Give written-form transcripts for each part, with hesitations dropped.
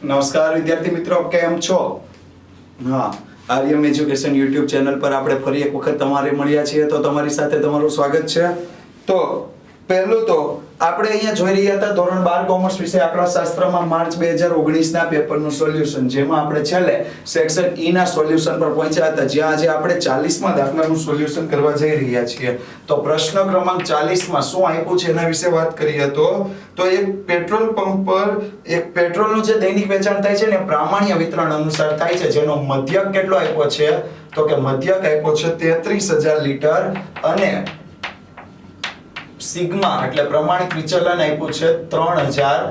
નમસ્કાર વિદ્યાર્થી મિત્રો, કેમ છો? હા, આર્યમ એજ્યુકેશન યુટ્યુબ ચેનલ પર આપણે ફરી એક વખત તમારે મળ્યા છીએ, તો તમારી સાથે તમારું સ્વાગત છે. તો પહેલું તો આપણે અહીંયા જોઈ રહ્યા હતા ધોરણ 12 કોમર્સ વિષય આંકડાશાસ્ત્રમાં માર્ચ 2019 ના પેપરનું સોલ્યુશન, જેમાં આપણે છેલ્લે સેક્શન ઈ ના સોલ્યુશન પર પહોંચ્યા હતા, જ્યાં આજે આપણે 40મા દાખલાનું સોલ્યુશન કરવા જઈ રહ્યા છીએ. તો પ્રશ્ન ક્રમાંક 40 માં શું આપ્યું છે એના વિશે વાત કરીએ તો એક પેટ્રોલ પંપ પર એક પેટ્રોલનું જે દૈનિક વેચાણ થાય છે ને પ્રામાણ્ય વિતરણ અનુસાર થાય છે, જેનો મધ્યક કેટલો આપ્યો છે તો કે મધ્યક આપ્યો છે 33000 લીટર અને સિગ્મા એટલે પ્રમાણિત વિચલન આપ્યું છે 3000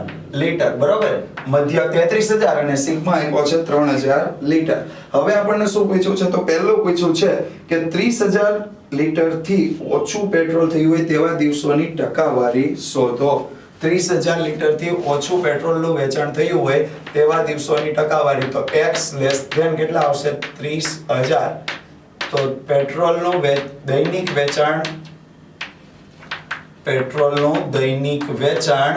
લીટર. બરોબર, મધ્યક 33000 અને સિગ્મા આપ્યો છે 3000 લીટર. હવે આપણને શું પૂછ્યું છે? તો પહેલું પૂછ્યું છે કે 30000 લીટર થી ઓછું પેટ્રોલ થયું હોય તેવા દિવસોની ટકાવારી શોધો. 30000 લીટર થી ઓછું પેટ્રોલનું વેચાણ થયું હોય તેવા દિવસોની ટકાવારી. તો x લેસ ધેન કેટલા આવશે? 30000. તો પેટ્રોલનું દૈનિક વેચાણ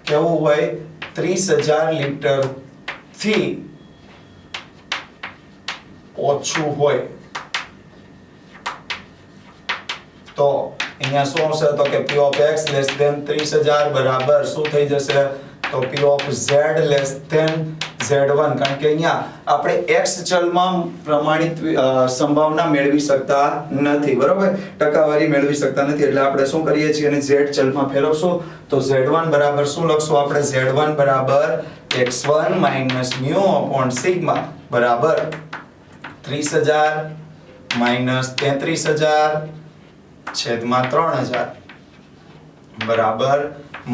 કેવું હોય? 30000 લીટર થી ઓછું હોય. તો અહીંયા શું આવશે? તો કે p of x less than 30000 બરાબર શું થઈ જશે? તો p of z less than z1, કારણ કે અહીંયા આપણે x ચલમાં પ્રમાણિત સંભાવના મેળવી શકતા નથી. બરોબર, ટકાવારી મેળવી શકતા નથી, એટલે આપણે શું કરીએ છીએ? અને z ચલમાં ફેરવશું. તો z1 બરાબર શું લખશું આપણે? z1 બરાબર x1 minus mu upon sigma બરાબર 30000 minus 33000 છેદમાં 3000 બરાબર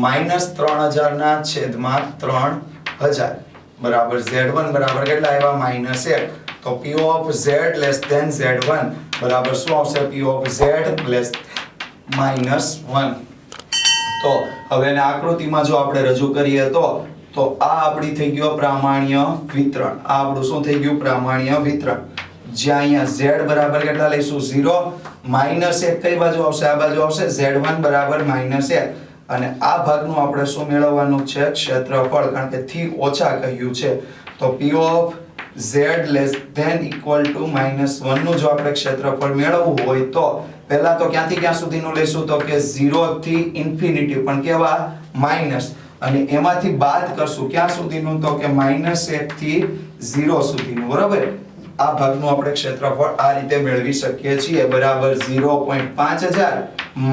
minus 3000 ના છેદમાં 3000 બરાબર z1 બરાબર કેટલા આવ્યા? -1. તો p of z less than z1 બરાબર શું આવશે? p of z less -1. તો હવે એને આકૃતિમાં જો આપણે રજૂ કરીએ તો આ આપણી થઈ ગયો પ્રામાણ્ય વિતરણ. આ આપણું શું થઈ ગયું? પ્રામાણ્ય વિતરણ. જ્યાં અહીંયા z બરાબર કેટલા લઈશું? 0. -1 કઈ બાજુ આવશે? આ બાજુ આવશે. z1 બરાબર -1. અને આ ભાગનું આપણે શું મેળવવાનું છે? ક્ષેત્રફળ, કારણ કે થી ઓછા કહ્યું છે. તો p of z less than equal to -1 નું જો આપણે ક્ષેત્રફળ મેળવવું હોય તો પહેલા તો ક્યાંથી ક્યાં સુધીનું લઈશું? તો કે 0 થી ઇન્ફિનિટી, પણ કેવા? માઈનસ. અને એમાંથી બાદ કરશું ક્યાં સુધીનું? તો કે -1 થી 0 સુધીનું. બરાબર, આ ભાગનું આપણે ક્ષેત્રફળ આ રીતે મેળવી શકીએ છીએ. બરાબર 0.5000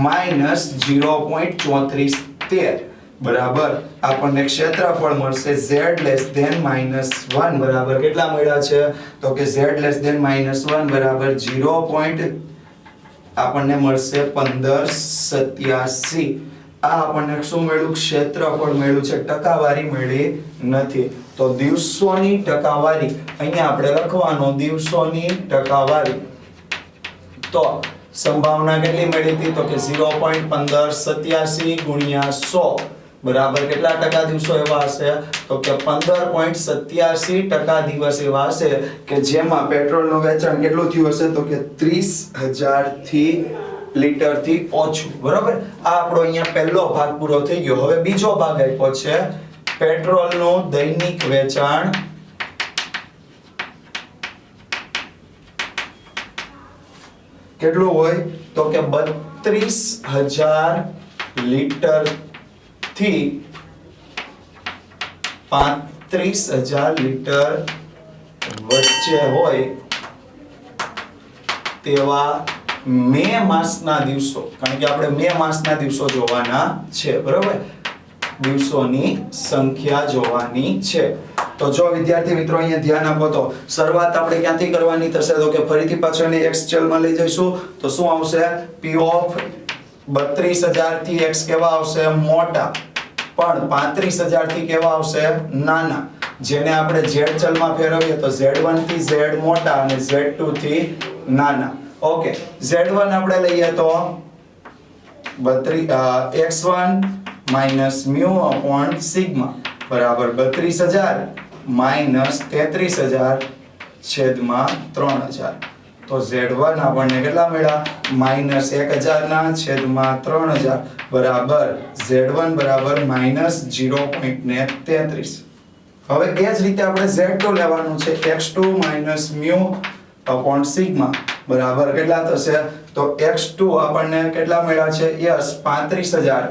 માઈનસ 0.3413 બરાબર આપણને ક્ષેત્રફળ મળશે z less than -1 બરાબર કેટલા મળ્યા છે? તો કે z less than -1 બરાબર 0. આપણને મળશે 1587. આ આપણને શું મળ્યું? ક્ષેત્રફળ મળ્યું છે, ટકાવારી મળી નથી. તો દિવસોની ટકાવારી અહીંયા આપણે લખવાનો દિવસોની ટકાવારી. તો સંભાવના કેટલી મળી હતી? તો કે 0.1587 ગુણ્યા 100 બરાબર કેટલા ટકા દિવસો એવા હશે? તો કે 15.87% દિવસ એવા હશે કે જેમાં પેટ્રોલનું વેચાણ કેટલું થયું હશે? તો કે 30000 લીટર થી ઓછું. બરાબર, આ આપણો અહીંયા પહેલો ભાગ પૂરો થઈ ગયો. હવે બીજો ભાગ આપ્યો છે પેટ્રોલનું દૈનિક વેચાણ કેટલું હોય? તો કે 32000 લીટર થી 35000 લીટર વચ્ચે હોય તેવા મે માસના દિવસો, કારણ કે આપણે મે માસના દિવસો જોવાના છે. બરાબર, દિવસોની સંખ્યા જોવાની છે. તો જો વિદ્યાર્થી મિત્રો અહીંયા ધ્યાન આપો તો શરૂઆત આપણે ક્યાંથી કરવાની થશે? તો કે ફરીથી પાછળ x ચલમાં લઈ જઈશું. તો શું આવશે? p of 32000 થી x કેવા આવશે? મોટા. પણ 35000 થી કેવા આવશે? નાના. જેને આપણે z ચલમાં ફેરવીએ તો z1 થી z મોટા અને z2 થી નાના. ઓકે, z1 આપણે લઈએ તો x1 minus mu upon sigma બરાબર 32000 minus 33000 છેદમાં 3000. તો Z1 આપણને કેટલા મળ્યા -1000 ના છેદમાં 3000 બરાબર Z1 બરાબર -0.33. હવે એ જ રીતે આપણે Z2 લેવાનું છે x2 - μ upon sigma બરાબર કેટલા થશે તો x2 આપણને કેટલા મળ્યા છે યસ 35000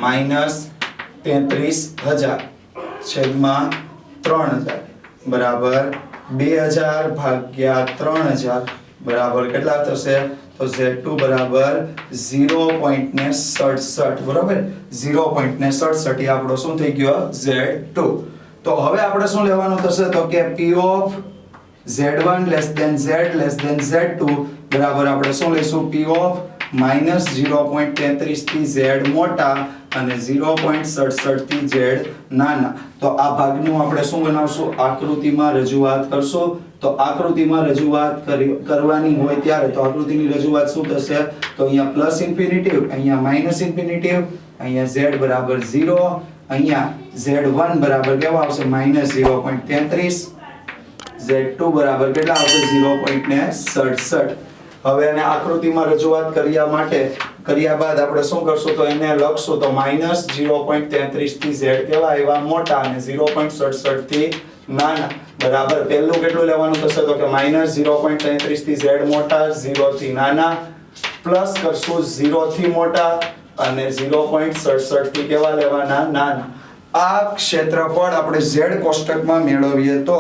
-33000 છેદમાં 3000 બરાબર 2000 ભાગ્યા 3000 બરાબર કેટલા થશે તો Z2 બરાબર 0.67 બરાબર 0.67 એ આપણો શું થઈ ગયો Z2. તો હવે આપણે શું લેવાનું થશે તો કે P of Z1 less than Z less than Z2 બરાબર આપણે શું લઈશું P of -0.33 થી Z મોટા અને 0.67 થી Z નાના. તો આ ભાગનું આપણે શું બનાવશું આકૃતિમાં રજૂઆત કરશું. તો આકૃતિમાં રજૂઆત કરવાની હોય ત્યારે તો આકૃતિની રજૂઆત શું થશે તો અહીંયા પ્લસ ઇન્ફિનિટિવ અહીંયા માઈનસ ઇન્ફિનિટિવ અહીંયા Z બરાબર 0 અહીંયા Z1 બરાબર કેવા આવશે -0.33 Z2 બરાબર કેટલા આવશે 0.67. હવે એને આકૃતિમાં રજૂઆત કર્યા બાદ આપણે શું કરશું તો એને લખશું તો -0.33 થી Z કેવા આવ્યા મોટા અને 0.67 થી નાના બરાબર પહેલું કેટલું લેવાનું થશે તો કે -0.33 થી Z મોટા 0 થી નાના પ્લસ કરશું 0 થી મોટા અને 0.67 થી કેવા લેવાના નાના. આ ક્ષેત્રફળ આપણે Z કોષ્ટકમાં મેળવીએ તો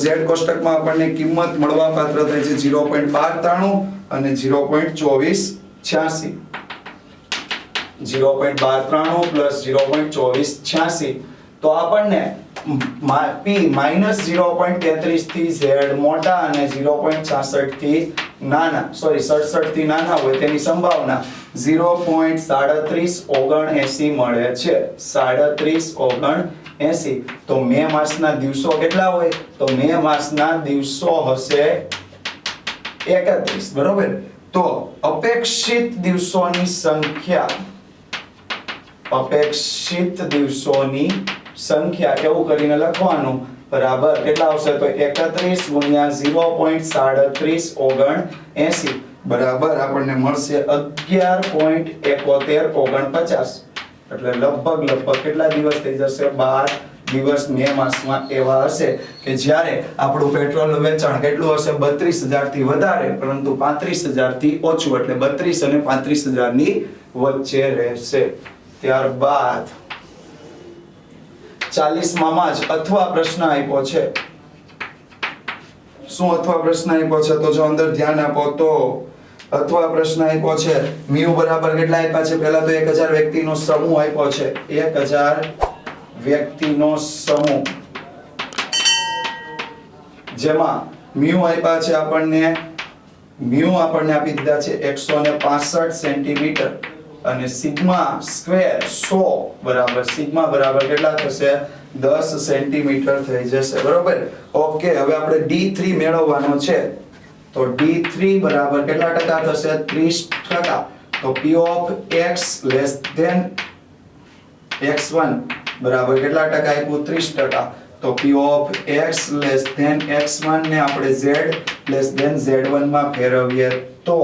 Z કોષ્ટકમાં આપણને કિંમત મળવાપાત્ર થાય છે 0.1293 અને 0.2486 0.1293 પ્લસ 0.2486 તો આપણને P -0.33 થી Z મોટા અને 0.66 થી નાના 67 થી નાના હોય તેની સંભાવના 0.3779 મળે છે 3779. તો મે માસના દિવસો કેટલા હોય તો મે માસના દિવસો હશે 31 બરોબર. તો અપેક્ષિત દિવસોની સંખ્યા એવું કરીને લખવાનું બરાબર કેટલા આવશે તો 31 ગુણ્યા 0.3779 બરાબર આપણને મળશે 11.7149. એટલે લગભગ કેટલા દિવસ થઈ જશે 12 દિવસ મે માસમાં એવા હશે કે જ્યારે આપણું પેટ્રોલનું વેચાણ કેટલું હશે 32000 થી વધારે પરંતુ 35000 થી ઓછું એટલે 32 અને 35000 ની વચ્ચે રહેશે. ત્યારબાદ 40 માં જ અથવા પ્રશ્ન આપ્યો છે. શું અથવા પ્રશ્ન આપ્યો છે તો જો અંદર ધ્યાન આપો તો અથવા પ્રશ્ન આપ્યો છે મ્યુ બરાબર કેટલા આપ્યા છે પહેલા તો 1000 વ્યક્તિનો સમૂહ આપ્યો છે 1000 વ્યક્તિનો સમૂહ જેમાં મ્યુ આપ્યા છે આપણને આપી દીધા છે 165 સેન્ટીમીટર અને સિગ્મા સ્ક્વેર 100 બરાબર સિગ્મા બરાબર કેટલા થશે 10 સેન્ટીમીટર થઈ જશે બરોબર. ઓકે હવે આપણે D3 મેળવવાનો છે તો D3 બરાબર કેટલા ટકા થશે 30%. તો P of x less than x1 બરાબર કેટલા ટકા આપ્યું 30%. તો P of x less than x1 ને આપણે z less than z1 માં ફેરવીએ તો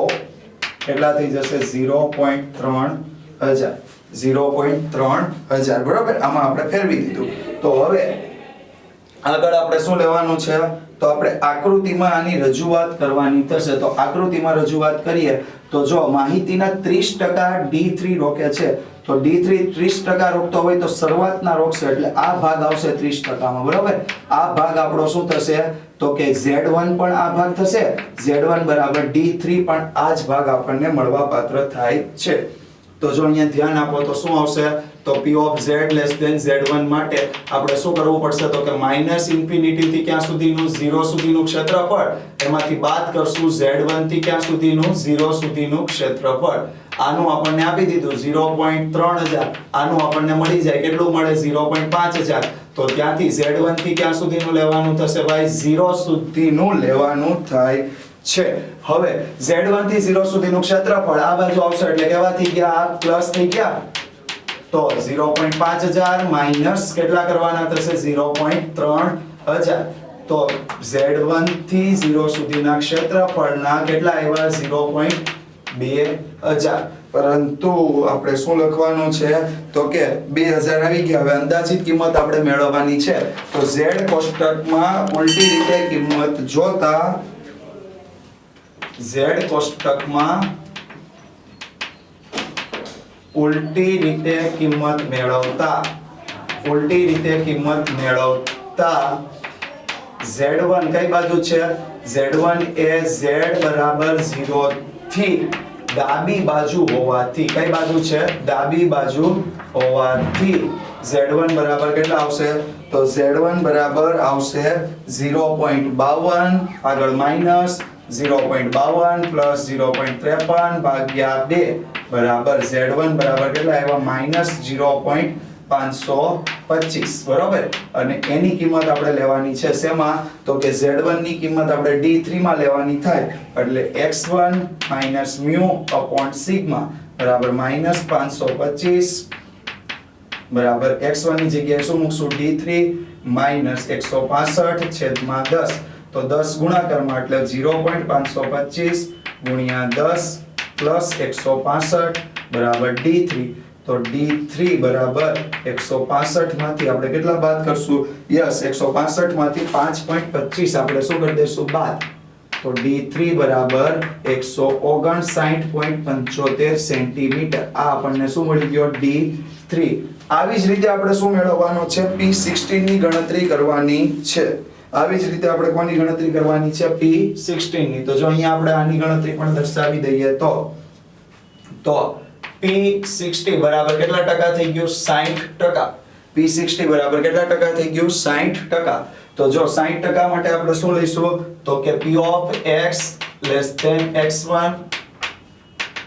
કેટલા થઈ જશે 0.3000 બરાબર. આમાં આપણે ફેરવી દીધું. તો હવે આગળ આપણે શું લેવાનું છે તો આપણે આકૃતિમાં આની રજૂઆત કરવાની થશે. તો આકૃતિમાં રજૂઆત કરીએ તો જો માહિતીના 30% D3 રોકે છે તો D3 30% રોકતો હોય તો શરૂઆતના રોકશે એટલે આ ભાગ આવશે 30% માં બરાબર. આ ભાગ આપણો શું થશે તો કે Z1 પણ આ ભાગ થશે Z1 બરાબર D3 પણ આ જ ભાગ આપણને મળવાપાત્ર થાય છે. તો જો અહીંયા ધ્યાન આપો તો શું આવશે તો P of z less than z1 માટે આપણે શું કરવું પડશે તો કે -ઇન્ફિનિટી થી ક્યાં સુધીનું 0 સુધીનું ક્ષેત્રફળ એમાંથી બાદ કરશું z1 થી ક્યાં સુધીનું 0 સુધીનું ક્ષેત્રફળ. આનું આપણને આપી દીધું 0.3000 આનું આપણને મળી જાય કેટલું મળે 0.5000 તો ત્યાંથી z1 થી ક્યાં સુધીનું લેવાનું થશે ભાઈ 0 સુધીનું લેવાનું થાય છે. હવે z1 થી 0 સુધીનું ક્ષેત્રફળ આ બાજુ આવશે એટલે કેવા થઈ ગયા આ પ્લસ થઈ ગયા તો 0.5000 માઈનસ કેટલા કરવાના થશે 0.3000 તો Z1 થી 0 સુધીના ક્ષેત્રફળના કેટલા આવ્યા 0.2000 પરંતુ આપણે શું લખવાનું છે તો કે 2000 આવી ગયા હવે અંદાજિત કિંમત આપણે મેળવવાની છે તો Z કોષ્ટકમાં ઉલટી રીતે કિંમત જોતા Z કોષ્ટકમાં ઉલટી રીતે કિંમત મેળવતા Z1 કઈ બાજુ છે Z1 એ Z બરાબર 0 થી ડાબી બાજુ હોવાથી કઈ બાજુ છે ડાબી બાજુ હોવાથી Z1 બરાબર કેટલા આવશે તો Z1 બરાબર આવશે 0.52 આગળ માઈનસ 0.52 પ્લસ 0.53 ભાગ્યા 2 બરાબર Z1 બરાબર કેટલા આવ્યા માઈનસ 0.525 બરાબર અને એની કિંમત આપણે લેવાની છે શેમાં તો કે Z1 ની કિંમત આપણે D3 માં લેવાની થાય એટલે x1 μ upon સિગ્મા બરાબર -525 બરાબર x1 ની જગ્યાએ શું મૂકશું D3 -165 છેદમાં 10 તો 10 ગુણાકારમાં એટલે 0.525 ગુણ્યા 10 પ્લસ 165 બરાબર D3 તો D3 બરાબર 165 માંથી આપણે કેટલા બાદ કરશું યસ 165 માંથી 5.25 આપણે શું કરી દઈશું બાદ તો D3 બરાબર 159.75 સેન્ટીમીટર આ આપણને શું મળી ગયો D3 આવી જ રીતે આપણે શું મેળવવાનો છે P16 ની ગણતરી કરવાની છે આવી જ રીતે આપણે કોની ગણતરી કરવાની છે P16 ની તો જો અહીંયા આપણે આની ગણતરી પણ દર્શાવી દઈએ તો P60 બરાબર કેટલા ટકા થઈ ગયું 60% P60 બરાબર કેટલા ટકા થઈ ગયું 60% તો જો 60% માટે આપણે શું લઈશું તો કે P of x less than x1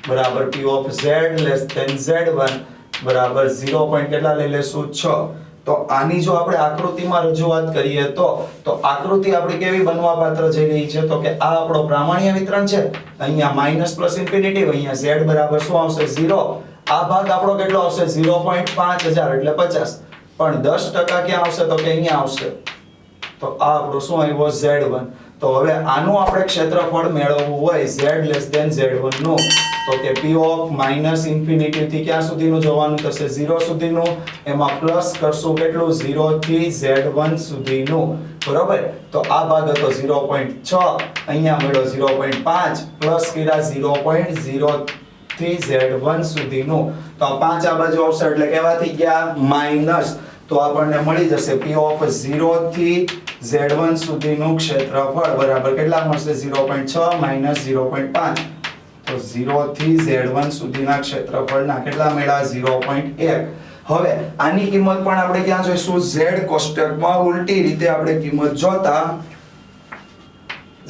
બરાબર P of z less than z1 બરાબર 0. કેટલા લઈ લેશું 6 તો આની જો આપણે આકૃતિમાં રજૂઆત કરીએ તો આકૃતિ આપણી કેવી બનવા પાત્ર જઈ રહી છે તો કે આ આપણો પ્રામાણ્ય વિતરણ છે અહીંયા માઈનસ પ્લસ ઇન્ફિનિટી અહીંયા z બરાબર શું આવશે 0 આ ભાગ આપણો કેટલો આવશે 0.5000 એટલે 50 પણ 10% ક્યાં આવશે તો કે અહીંયા આવશે તો આ આપણો શું આવ્યો z1 તો હવે આનું આપણે ક્ષેત્રફળ મેળવવું હોય z less than z1 નું તો કે p of minus infinity થી ક્યાં સુધીનું જવાનું થશે 0 સુધીનું એમાં પ્લસ કરશું કેટલું 0 થી z1 સુધીનું બરોબર તો આ ભાગ હતો 0.6 અહીંયા મળ્યો 0.5 પ્લસ કર્યા 0.0 થી z1 સુધીનું તો 5 આ બાજુ આવશે એટલે કેવા થઈ ગયા માઈનસ તો આપણને મળી જશે p of 0 થી z1 સુધીનું ક્ષેત્રફળ બરાબર કેટલા મળશે 0.6 minus 0.5 તો 0 થી z1 સુધીના ક્ષેત્રફળના કેટલા મળ્યા 0.1 હવે આની કિંમત પણ આપણે ક્યાં જોઈશું z કોષ્ટકમાં ઉલટી રીતે આપણે કિંમત જોતા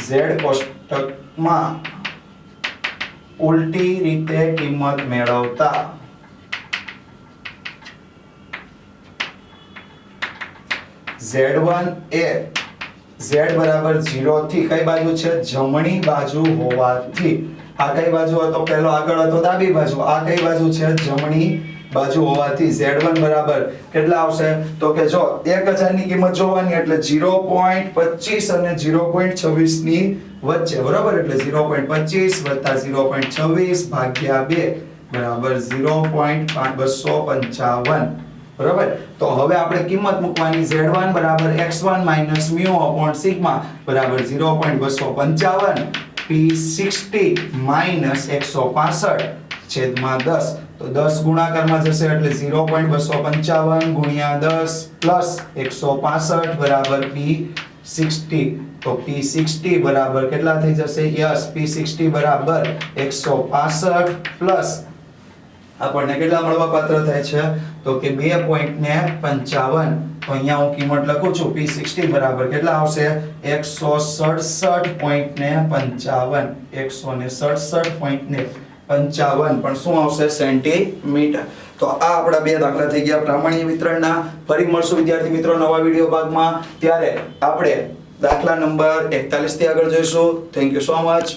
z કોષ્ટકમાં ઉલટી રીતે કિંમત મેળવતા z1 એ z બરાબર 0 થી કઈ બાજુ છે જમણી બાજુ હોવાથી આ કઈ બાજુ હતો પહેલો આગળ હતો ડાબી બાજુ આ કઈ બાજુ છે જમણી બાજુ હોવાથી z1 બરાબર કેટલા આવશે તો કે જો 1000 ની કિંમત જોવાની એટલે 0.25 અને 0.26 ની વચ્ચે બરાબર એટલે 0.25 0.26 ભાગ્યા 2 બરાબર 0.255 બરાબર તો હવે આપણે કિંમત મૂકવાની z1 બરાબર x1 μ upon સિગ્મા બરાબર 0.255 P60 -165 છેદમાં 10 તો 10 ગુણાકારમાં જશે એટલે 0.255 ગુણ્યા 10 પ્લસ 165 બરાબર P60 તો P60 બરાબર કેટલા થઈ જશે યસ P60 બરાબર 165 પ્લસ આપણને કેટલા મળવા પાત્ર થાય છે તો કે 2.55 તો અહીંયા હું કિંમત લખું છું P60 બરાબર કેટલા આવશે 167.55 167.55 પણ શું આવશે સેન્ટીમીટર તો આ આપણા બે દાખલા થઈ ગયા પ્રામાણ્ય વિતરણના ફરી મળશું વિદ્યાર્થી મિત્રો નવા વિડિયો ભાગમાં ત્યારે આપણે દાખલા નંબર 41 થી આગળ જોઈશું થેન્ક યુ સો મચ